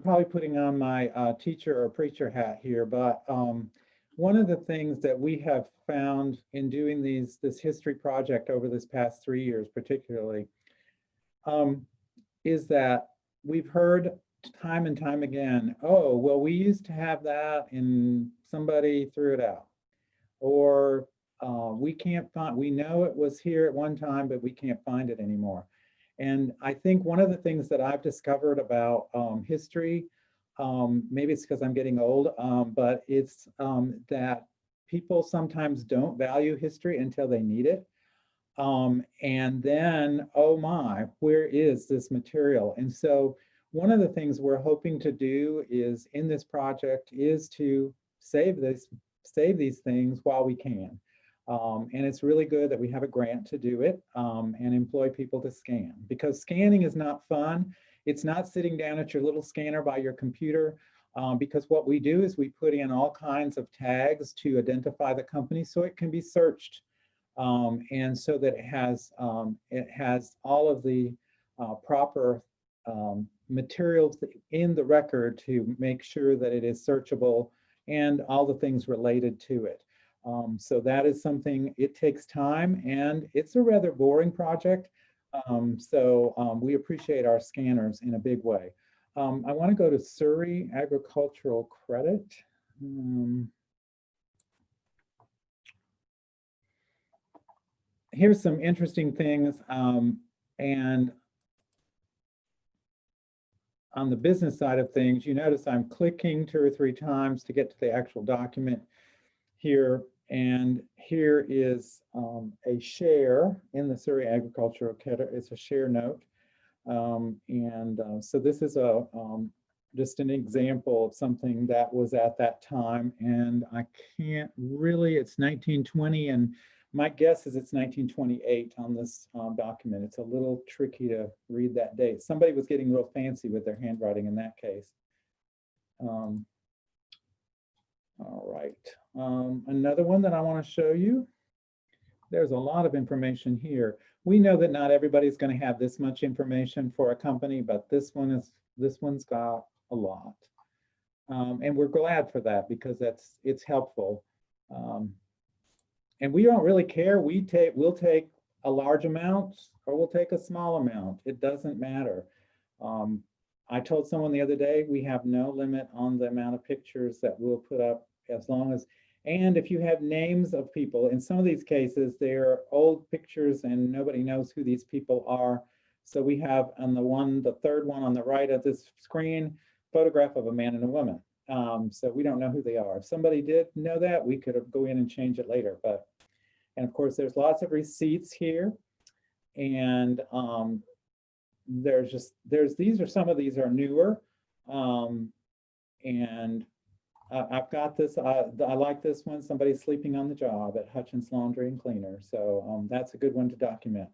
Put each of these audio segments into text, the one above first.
probably putting on my teacher or preacher hat here, but one of the things that we have found in doing this history project over this past 3 years particularly, um, is that we've heard time and time again, oh, well, we used to have that and somebody threw it out. Or we can't find, we know it was here at one time, but we can't find it anymore. And I think one of the things that I've discovered about history, maybe it's because I'm getting old, but it's that people sometimes don't value history until they need it. And then, oh my, where is this material? And so one of the things we're hoping to do is in this project is to save these things while we can. And it's really good that we have a grant to do it and employ people to scan, because scanning is not fun. It's not sitting down at your little scanner by your computer, because what we do is we put in all kinds of tags to identify the company so it can be searched. And so that it has all of the proper materials in the record to make sure that it is searchable and all the things related to it. So that is something, it takes time and it's a rather boring project. We appreciate our scanners in a big way. I want to go to Surry Agricultural Credit. Here's some interesting things, and on the business side of things, you notice I'm clicking 2 or 3 times to get to the actual document here, and here is a share in the Surry Agricultural Credit. It's a share note, so this is just an example of something that was at that time, and I can't really, it's 1920, and my guess is it's 1928 on this document. It's a little tricky to read that date. Somebody was getting real fancy with their handwriting in that case. All right, another one that I want to show you. There's a lot of information here. We know that not everybody's going to have this much information for a company, but this one's got a lot. And we're glad for that because it's helpful. And we don't really care. We'll take a large amount or we'll take a small amount. It doesn't matter. I told someone the other day, we have no limit on the amount of pictures that we'll put up, as long as, and if you have names of people, in some of these cases, they're old pictures and nobody knows who these people are. So we have on the third one on the right of this screen, photograph of a man and a woman. So we don't know who they are. If somebody did know that, we could go in and change it later. And of course, there's lots of receipts here. And some of these are newer. I've got this, I like this one, somebody sleeping on the job at Hutchins Laundry and Cleaner. So that's a good one to document.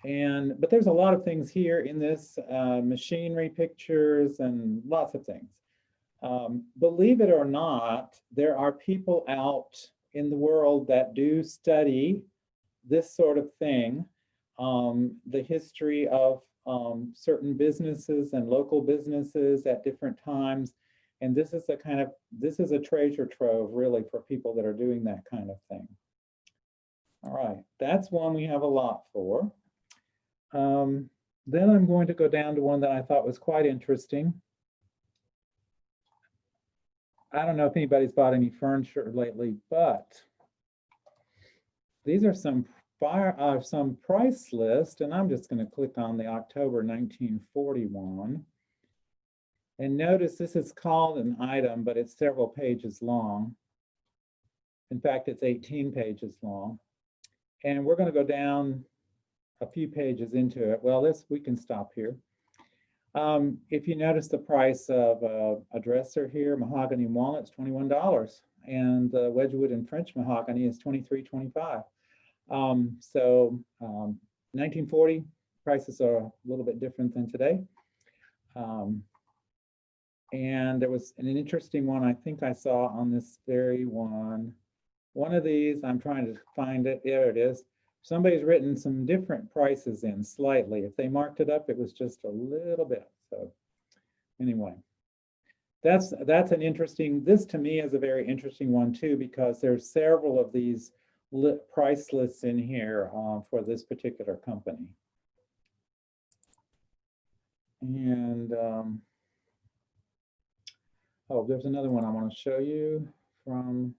But there's a lot of things here in this, machinery pictures and lots of things. Believe it or not, there are people out in the world that do study this sort of thing, the history of certain businesses and local businesses at different times. And this is a treasure trove really for people that are doing that kind of thing. All right, that's one we have a lot for. Then I'm going to go down to one that I thought was quite interesting. I don't know if anybody's bought any furniture lately, but these are some price list, and I'm just going to click on the October 1941. And notice this is called an item, but it's several pages long. In fact, it's 18 pages long. And we're going to go down a few pages into it. Well, we can stop here. If you notice the price of a dresser here, mahogany and walnut is $21, and the Wedgwood and French mahogany is $23.25. 1940 prices are a little bit different than today. And there was an interesting one I think I saw on this very one. One of these, I'm trying to find it. There it is. Somebody's written some different prices in slightly. If they marked it up, it was just a little bit. So anyway, that's an interesting, this to me is a very interesting one too, because there's several of these price lists in here for this particular company. And oh, there's another one I want to show you from,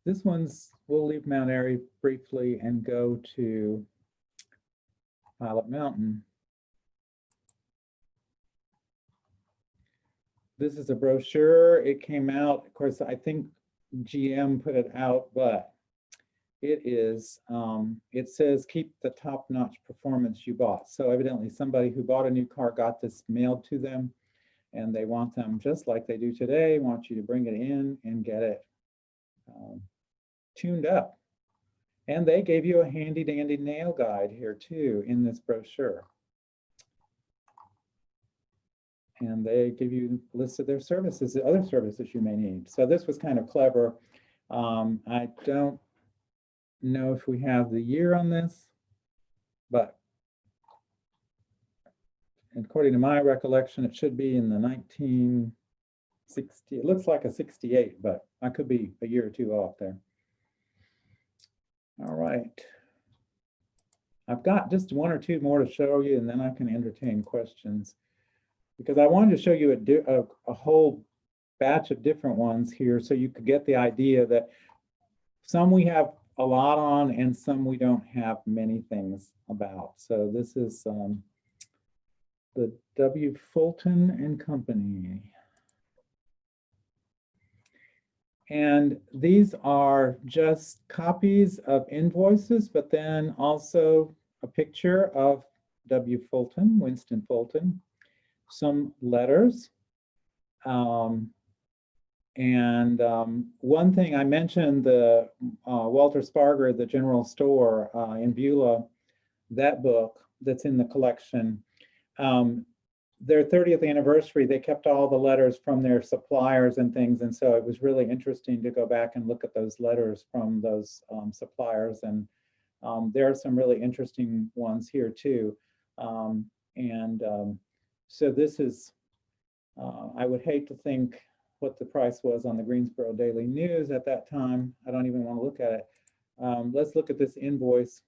this one's, we'll leave Mount Airy briefly and go to Pilot Mountain. This is a brochure. It came out, of course, I think GM put it out, but it is, it says keep the top-notch performance you bought. So evidently somebody who bought a new car got this mailed to them, and they want them just like they do today, want you to bring it in and get it tuned up. And they gave you a handy dandy nail guide here too in this brochure. And they give you a list of their services, the other services you may need. So this was kind of clever. I don't know if we have the year on this, but according to my recollection, it should be in the 1960, it looks like a 68, but I could be a year or two off there. All right. I've got just one or two more to show you, and then I can entertain questions, because I wanted to show you a whole batch of different ones here so you could get the idea that some we have a lot on and some we don't have many things about. So this is the W. Fulton and Company. And these are just copies of invoices, but then also a picture of W. Fulton, Winston Fulton, some letters. One thing I mentioned, the Walter Sparger, the General Store in Beulah, that book that's in the collection. Their 30th anniversary, they kept all the letters from their suppliers and things. And so it was really interesting to go back and look at those letters from those suppliers. And there are some really interesting ones here too. So this is, I would hate to think what the price was on the Greensboro Daily News at that time. I don't even want to look at it. Let's look at this invoice.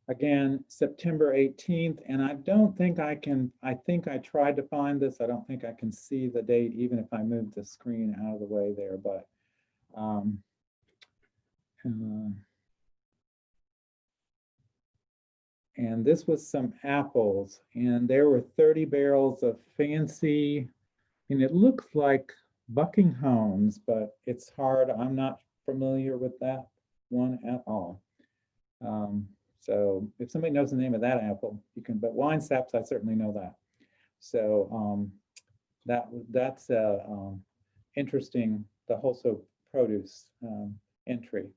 Again, September 18th, and I don't think I can, I think I tried to find this. I don't think I can see the date, even if I move the screen out of the way there, but and this was some apples, and there were 30 barrels of fancy, and it looks like Buckingham's, but it's hard. I'm not familiar with that one at all. So if somebody knows the name of that apple, you can, but wine saps, I certainly know that. So that's interesting, the wholesale produce entry.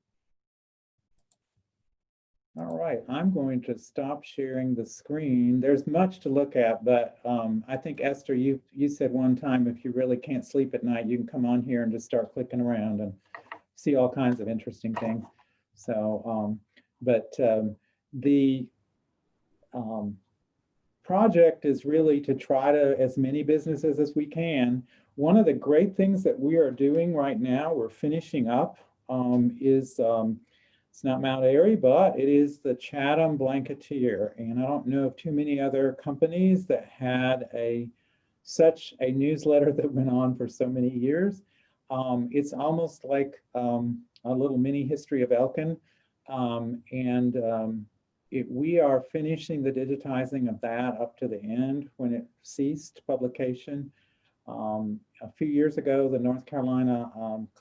All right, I'm going to stop sharing the screen. There's much to look at, but I think, Esther, you said one time, if you really can't sleep at night, you can come on here and just start clicking around and see all kinds of interesting things. So, the project is really to try to, as many businesses as we can. One of the great things that we are doing right now, we're finishing up, is it's not Mount Airy, but it is the Chatham Blanketeer. And I don't know of too many other companies that had such a newsletter that went on for so many years. It's almost like a little mini history of Elkin. We are finishing the digitizing of that up to the end when it ceased publication. A few years ago, the North Carolina,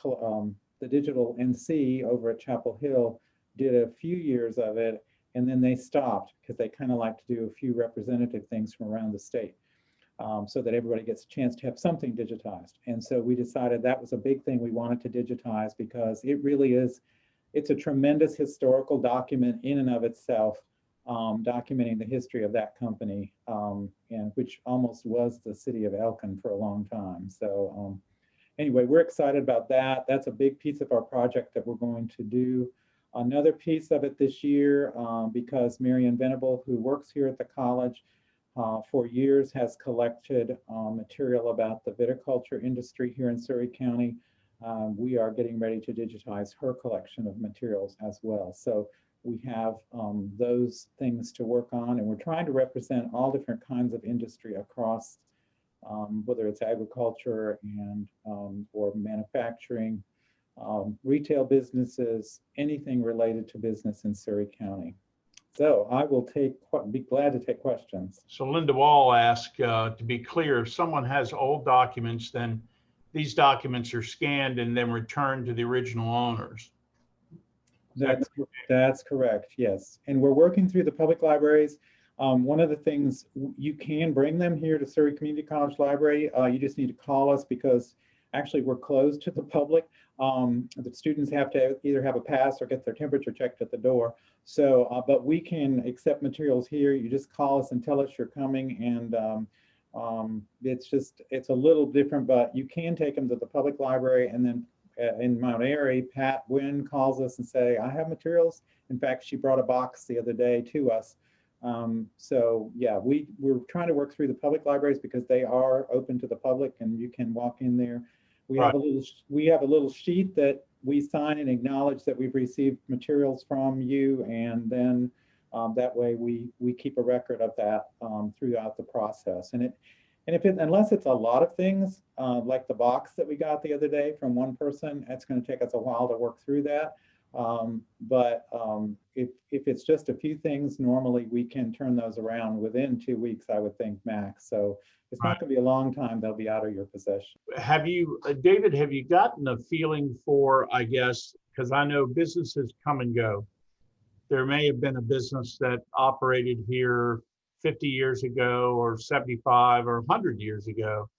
the Digital NC over at Chapel Hill did a few years of it, and then they stopped because they kind of like to do a few representative things from around the state so that everybody gets a chance to have something digitized. And so we decided that was a big thing we wanted to digitize because it really is, it's a tremendous historical document in and of itself, documenting the history of that company, and which almost was the city of Elkin for a long time. So anyway, we're excited about that. That's a big piece of our project that we're going to do. Another piece of it this year, because Marian Venable, who works here at the college, for years has collected material about the viticulture industry here in Surry County. We are getting ready to digitize her collection of materials as well. So we have those things to work on, and we're trying to represent all different kinds of industry across, whether it's agriculture and or manufacturing, retail businesses, anything related to business in Surry County. So I will be glad to take questions. So Linda Wall asked, to be clear, if someone has old documents, then these documents are scanned and then returned to the original owners. That's correct, yes. And we're working through the public libraries. One of the things, you can bring them here to Surry Community College Library. You just need to call us because actually we're closed to the public. The students have to either have a pass or get their temperature checked at the door. So, but we can accept materials here. You just call us and tell us you're coming, and it's a little different, but you can take them to the public library. And then in Mount Airy, Pat Wynn calls us and say, I have materials. In fact, she brought a box the other day to us. So yeah, we're trying to work through the public libraries because they are open to the public and you can walk in there. We have a little sheet that we sign and acknowledge that we've received materials from you, and then that way we keep a record of that throughout the process. And unless it's a lot of things, like the box that we got the other day from one person, it's going to take us a while to work through that. But if it's just a few things, normally we can turn those around within 2 weeks, I would think, max. So it's not going to be a long time they'll be out of your possession. Have you, David, have you gotten a feeling for, I guess, because I know businesses come and go. There may have been a business that operated here 50 years ago or 75 or 100 years ago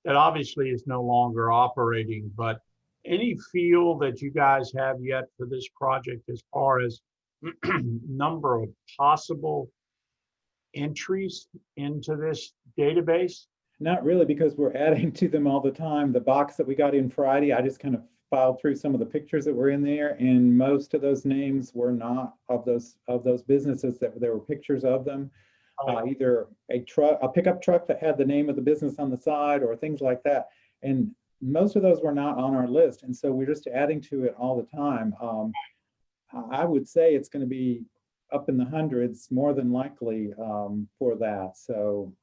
that obviously is no longer operating, but any feel that you guys have yet for this project as far as number of possible entries into this database? Not really, because we're adding to them all the time. The box that we got in Friday, I just kind of filed through some of the pictures that were in there, and most of those names were not of those businesses that there were pictures of them. Either a pickup truck that had the name of the business on the side or things like that. And most of those were not on our list. And so we're just adding to it all the time. I would say it's going to be up in the hundreds, more than likely, for that. So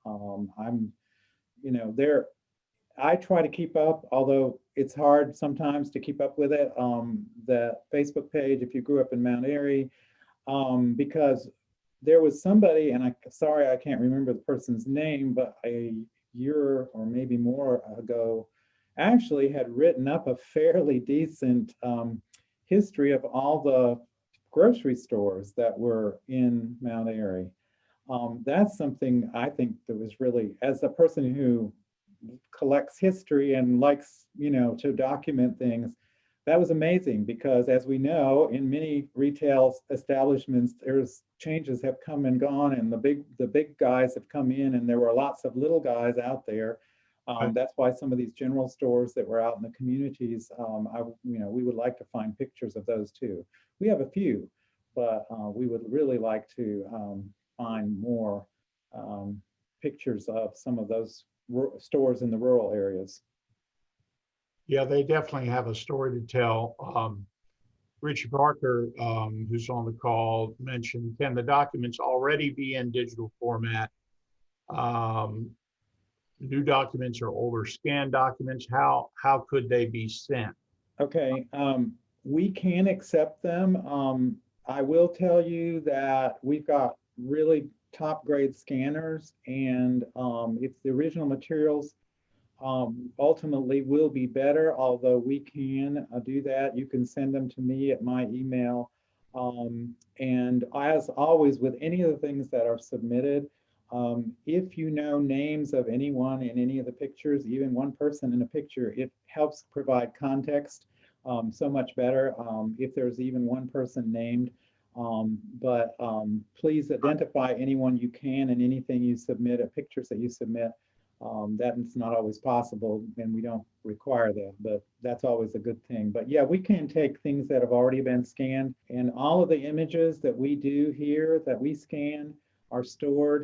I try to keep up, although it's hard sometimes to keep up with it. The Facebook page, if you grew up in Mount Airy, because there was somebody, and sorry, I can't remember the person's name, but a year or maybe more ago, actually had written up a fairly decent history of all the grocery stores that were in Mount Airy. That's something I think that was really, as a person who collects history and likes, to document things, that was amazing, because as we know, in many retail establishments, changes have come and gone, and the big guys have come in, and there were lots of little guys out there. That's why some of these general stores that were out in the communities, we would like to find pictures of those too. We have a few, but we would really like to find more pictures of some of those stores in the rural areas. Yeah, they definitely have a story to tell. Richie Parker, who's on the call, mentioned, can the documents already be in digital format? New documents or older scanned documents, how could they be sent? Okay, we can accept them. I will tell you that we've got really top grade scanners, and if the original materials ultimately will be better, although we can do that. You can send them to me at my email. And as always, with any of the things that are submitted, if you know names of anyone in any of the pictures, even one person in a picture, it helps provide context so much better if there's even one person named. But please identify anyone you can in anything you submit, pictures that you submit. That's not always possible, and we don't require that, but that's always a good thing. But yeah, we can take things that have already been scanned, and all of the images that we do here that we scan are stored